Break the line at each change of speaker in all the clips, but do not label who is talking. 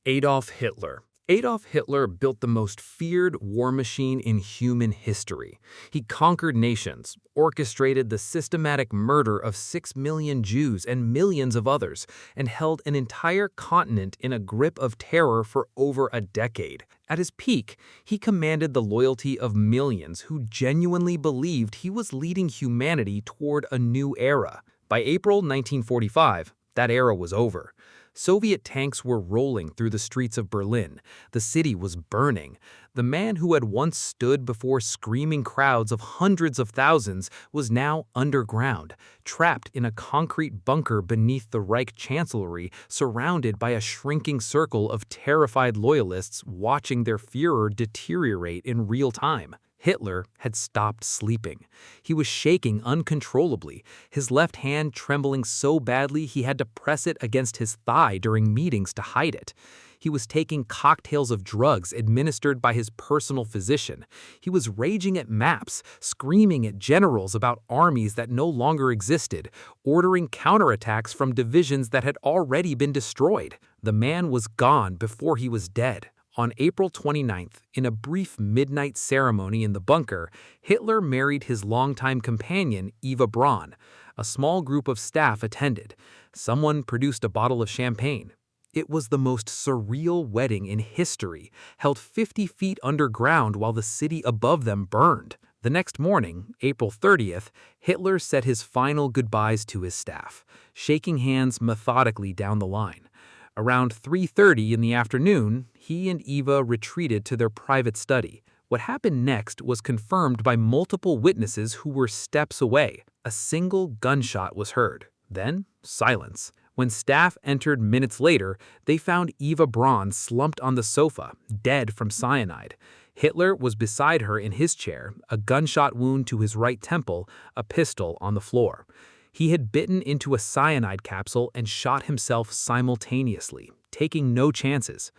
Adolf Hitler. Adolf Hitler built the most feared war machine in human history. He conquered nations, orchestrated the systematic murder of 6 million Jews and millions of others, and held an entire continent in a grip of terror for over a decade. At his peak, he commanded the loyalty of millions who genuinely believed he was leading humanity toward a new era. By April 1945, that era was over. Soviet tanks were rolling through the streets of Berlin. The city was burning. The man who had once stood before screaming crowds of hundreds of thousands was now underground, trapped in a concrete bunker beneath the Reich Chancellery, surrounded by a shrinking circle of terrified loyalists watching their Führer deteriorate in real time. Hitler had stopped sleeping. He was shaking uncontrollably, his left hand trembling so badly he had to press it against his thigh during meetings to hide it. He was taking cocktails of drugs administered by his personal physician. He was raging at maps, screaming at generals about armies that no longer existed, ordering counterattacks from divisions that had already been destroyed. The man was gone before he was dead. On April 29th, in a brief midnight ceremony in the bunker, Hitler married his longtime companion, Eva Braun. A small group of staff attended. Someone produced a bottle of champagne. It was the most surreal wedding in history, held 50 feet underground while the city above them burned. The next morning, April 30th, Hitler said his final goodbyes to his staff, shaking hands methodically down the line. Around 3:30 in the afternoon, he and Eva retreated to their private study. What happened next was confirmed by multiple witnesses who were steps away. A single gunshot was heard. Then, silence. When staff entered minutes later, they found Eva Braun slumped on the sofa, dead from cyanide. Hitler was beside her in his chair, a gunshot wound to his right temple, a pistol on the floor. He had bitten into a cyanide capsule and shot himself simultaneously, taking no chances.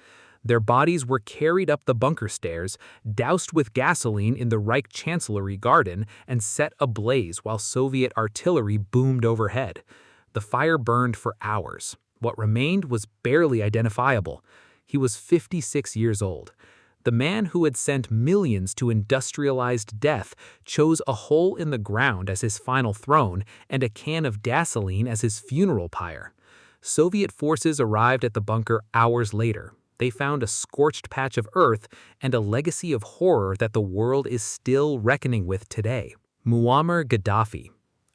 Their bodies were carried up the bunker stairs, doused with gasoline in the Reich Chancellery garden, and set ablaze while Soviet artillery boomed overhead. The fire burned for hours. What remained was barely identifiable. He was 56 years old. The man who had sent millions to industrialized death chose a hole in the ground as his final throne and a can of gasoline as his funeral pyre. Soviet forces arrived at the bunker hours later. They found a scorched patch of earth and a legacy of horror that the world is still reckoning with today. Muammar Gaddafi.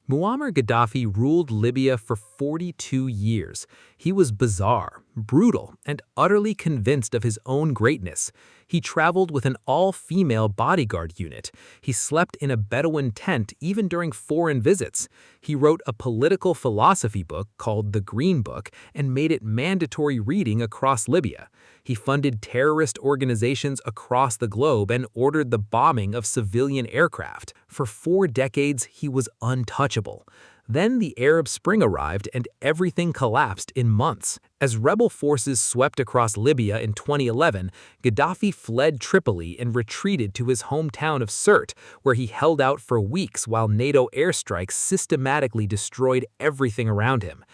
Muammar Gaddafi ruled Libya for 42 years. He was bizarre, brutal, and utterly convinced of his own greatness. He traveled with an all-female bodyguard unit. He slept in a Bedouin tent even during foreign visits. He wrote a political philosophy book called The Green Book and made it mandatory reading across Libya. He funded terrorist organizations across the globe and ordered the bombing of civilian aircraft. For 4 decades, he was untouchable. Then the Arab Spring arrived and everything collapsed in months. As rebel forces swept across Libya in 2011, Gaddafi fled Tripoli and retreated to his hometown of Sirte, where he held out for weeks while NATO airstrikes systematically destroyed everything around him.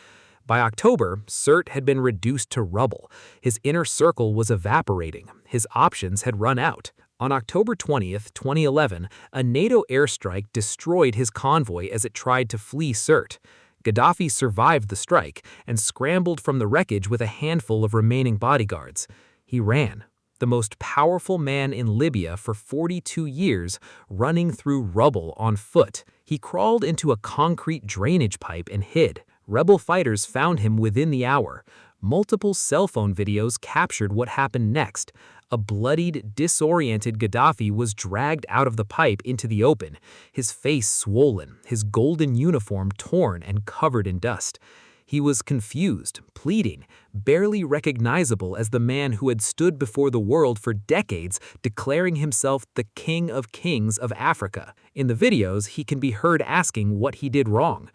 By October, Sirte had been reduced to rubble. His inner circle was evaporating. His options had run out. On October 20th, 2011, a NATO airstrike destroyed his convoy as it tried to flee Sirte. Gaddafi survived the strike and scrambled from the wreckage with a handful of remaining bodyguards. He ran, the most powerful man in Libya for 42 years, running through rubble on foot. He crawled into a concrete drainage pipe and hid. Rebel fighters found him within the hour. Multiple cell phone videos captured what happened next. A bloodied, disoriented Gaddafi was dragged out of the pipe into the open, his face swollen, his golden uniform torn and covered in dust. He was confused, pleading, barely recognizable as the man who had stood before the world for decades, declaring himself the King of Kings of Africa. In the videos, he can be heard asking what he did wrong.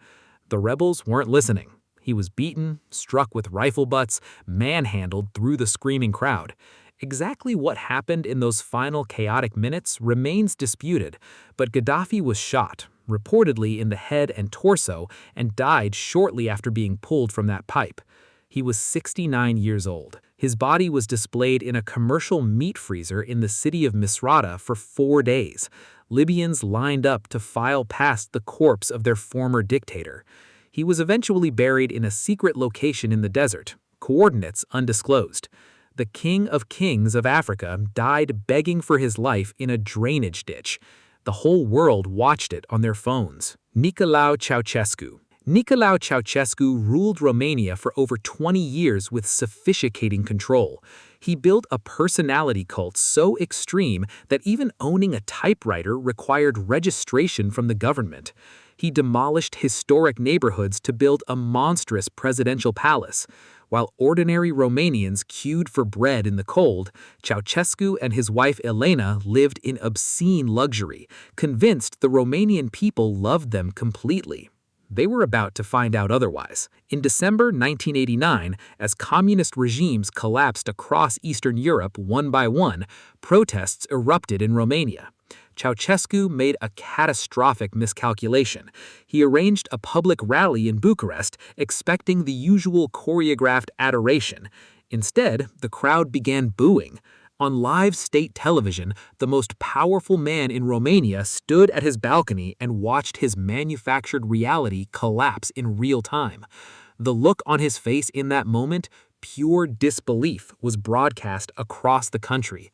The rebels weren't listening. He was beaten, struck with rifle butts, manhandled through the screaming crowd. Exactly what happened in those final chaotic minutes remains disputed, but Gaddafi was shot, reportedly in the head and torso, and died shortly after being pulled from that pipe. He was 69 years old. His body was displayed in a commercial meat freezer in the city of Misrata for 4 days. Libyans lined up to file past the corpse of their former dictator. He was eventually buried in a secret location in the desert, coordinates undisclosed. The King of Kings of Africa died begging for his life in a drainage ditch. The whole world watched it on their phones. Nicolae Ceaușescu. Nicolae Ceaușescu ruled Romania for over 20 years with sophisticating control. He built a personality cult so extreme that even owning a typewriter required registration from the government. He demolished historic neighborhoods to build a monstrous presidential palace. While ordinary Romanians queued for bread in the cold, Ceaușescu and his wife Elena lived in obscene luxury, convinced the Romanian people loved them completely. They were about to find out otherwise. In December 1989, as communist regimes collapsed across Eastern Europe one by one, protests erupted in Romania. Ceaușescu made a catastrophic miscalculation. He arranged a public rally in Bucharest, expecting the usual choreographed adoration. Instead, the crowd began booing. On live state television, the most powerful man in Romania stood at his balcony and watched his manufactured reality collapse in real time. The look on his face in that moment, pure disbelief, was broadcast across the country.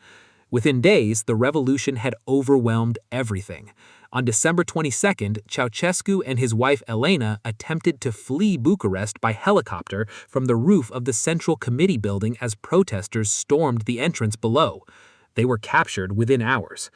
Within days, the revolution had overwhelmed everything. On December 22nd, Ceaușescu and his wife Elena attempted to flee Bucharest by helicopter from the roof of the Central Committee building as protesters stormed the entrance below. They were captured within hours.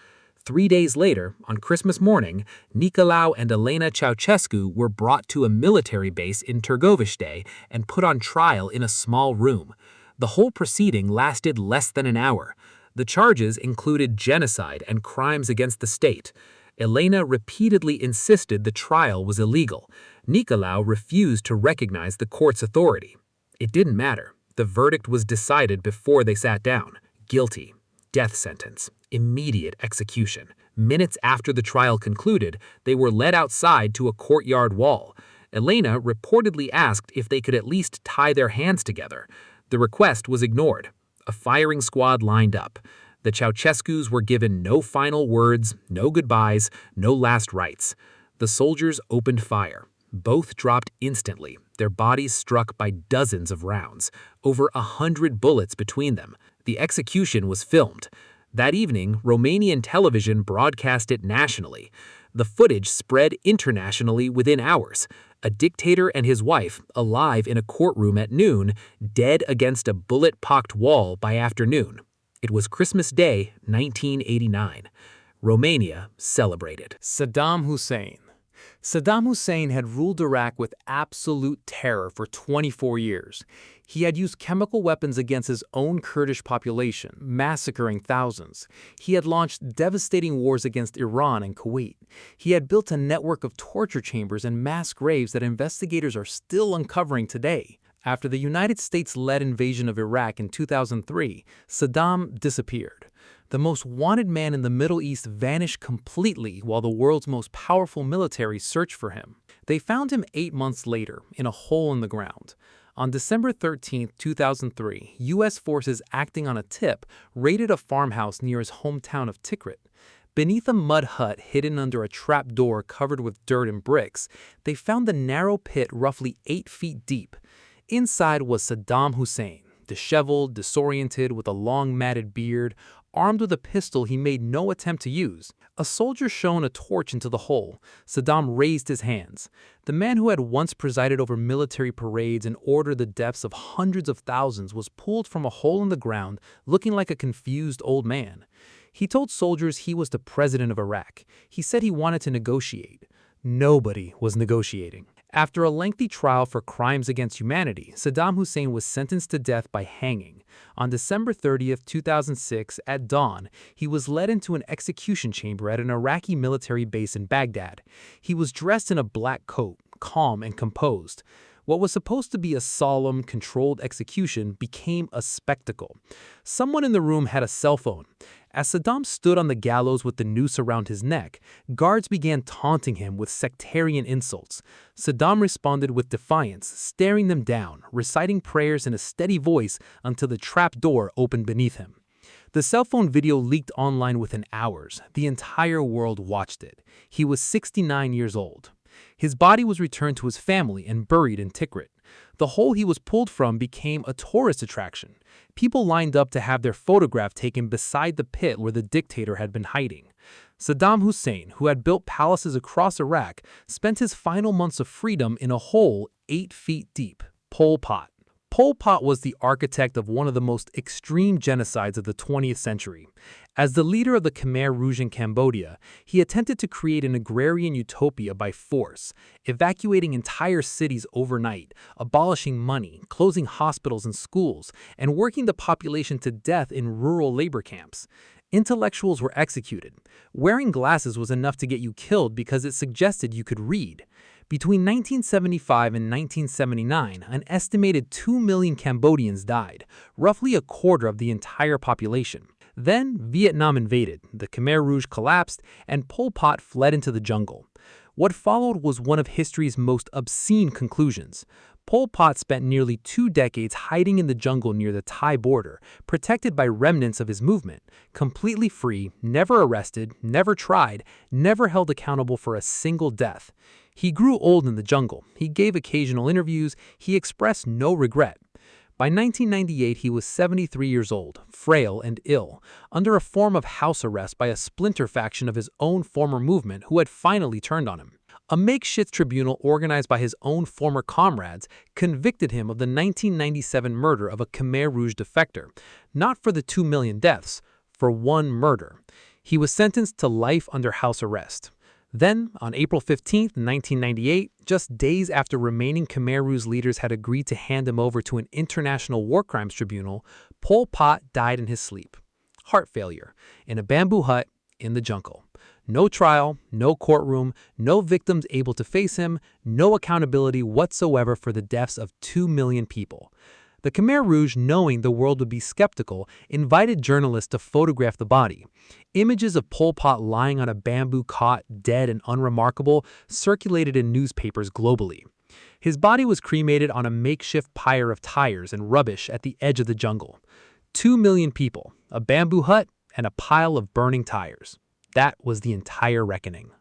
3 days later, on Christmas morning, Nicolae and Elena Ceaușescu were brought to a military base in Târgoviște and put on trial in a small room. The whole proceeding lasted less than an hour. The charges included genocide and crimes against the state. Elena repeatedly insisted the trial was illegal. Nicolae refused to recognize the court's authority. It didn't matter. The verdict was decided before they sat down. Guilty. Death sentence. Immediate execution. Minutes after the trial concluded, they were led outside to a courtyard wall. Elena reportedly asked if they could at least tie their hands together. The request was ignored. A firing squad lined up. The Ceaușescus were given no final words, no goodbyes, no last rites. The soldiers opened fire. Both dropped instantly, their bodies struck by dozens of rounds, over 100 bullets between them. The execution was filmed. That evening, Romanian television broadcast it nationally. The footage spread internationally within hours. A dictator and his wife, alive in a courtroom at noon, dead against a bullet-pocked wall by afternoon. It was Christmas Day, 1989. Romania celebrated.
Saddam Hussein. Saddam Hussein had ruled Iraq with absolute terror for 24 years. He had used chemical weapons against his own Kurdish population, massacring thousands. He had launched devastating wars against Iran and Kuwait. He had built a network of torture chambers and mass graves that investigators are still uncovering today. After the United States-led invasion of Iraq in 2003, Saddam disappeared. The most wanted man in the Middle East vanished completely while the world's most powerful military searched for him. They found him 8 months later, in a hole in the ground. On December 13, 2003, U.S. forces acting on a tip raided a farmhouse near his hometown of Tikrit. Beneath a mud hut hidden under a trap door covered with dirt and bricks, they found a narrow pit roughly 8 feet deep. Inside was Saddam Hussein, disheveled, disoriented, with a long matted beard, armed with a pistol he made no attempt to use. A soldier shone a torch into the hole. Saddam raised his hands. The man who had once presided over military parades and ordered the deaths of hundreds of thousands was pulled from a hole in the ground, looking like a confused old man. He told soldiers he was the president of Iraq. He said he wanted to negotiate. Nobody was negotiating. After a lengthy trial for crimes against humanity, Saddam Hussein was sentenced to death by hanging. On December 30, 2006, at dawn, he was led into an execution chamber at an Iraqi military base in Baghdad. He was dressed in a black coat, calm and composed. What was supposed to be a solemn, controlled execution became a spectacle. Someone in the room had a cell phone. As Saddam stood on the gallows with the noose around his neck, guards began taunting him with sectarian insults. Saddam responded with defiance, staring them down, reciting prayers in a steady voice until the trap door opened beneath him. The cell phone video leaked online within hours. The entire world watched it. He was 69 years old. His body was returned to his family and buried in Tikrit. The hole he was pulled from became a tourist attraction. People lined up to have their photograph taken beside the pit where the dictator had been hiding. Saddam Hussein, who had built palaces across Iraq, spent his final months of freedom in a hole 8 feet deep. Pol Pot. Pol Pot was the architect of one of the most extreme genocides of the 20th century. As the leader of the Khmer Rouge in Cambodia, he attempted to create an agrarian utopia by force, evacuating entire cities overnight, abolishing money, closing hospitals and schools, and working the population to death in rural labor camps. Intellectuals were executed. Wearing glasses was enough to get you killed because it suggested you could read. Between 1975 and 1979, an estimated 2 million Cambodians died, roughly a quarter of the entire population. Then, Vietnam invaded, the Khmer Rouge collapsed, and Pol Pot fled into the jungle. What followed was one of history's most obscene conclusions. Pol Pot spent nearly 2 decades hiding in the jungle near the Thai border, protected by remnants of his movement, completely free, never arrested, never tried, never held accountable for a single death. He grew old in the jungle, he gave occasional interviews, he expressed no regret. By 1998, he was 73 years old, frail and ill, under a form of house arrest by a splinter faction of his own former movement who had finally turned on him. A makeshift tribunal organized by his own former comrades convicted him of the 1997 murder of a Khmer Rouge defector, not for the 2 million deaths, for one murder. He was sentenced to life under house arrest. Then, on April 15, 1998, just days after remaining Khmer Rouge leaders had agreed to hand him over to an international war crimes tribunal, Pol Pot died in his sleep. Heart failure, in a bamboo hut in the jungle. No trial, no courtroom, no victims able to face him, no accountability whatsoever for the deaths of 2 million people. The Khmer Rouge, knowing the world would be skeptical, invited journalists to photograph the body. Images of Pol Pot lying on a bamboo cot, dead and unremarkable, circulated in newspapers globally. His body was cremated on a makeshift pyre of tires and rubbish at the edge of the jungle. 2 million people, a bamboo hut, and a pile of burning tires. That was the entire reckoning.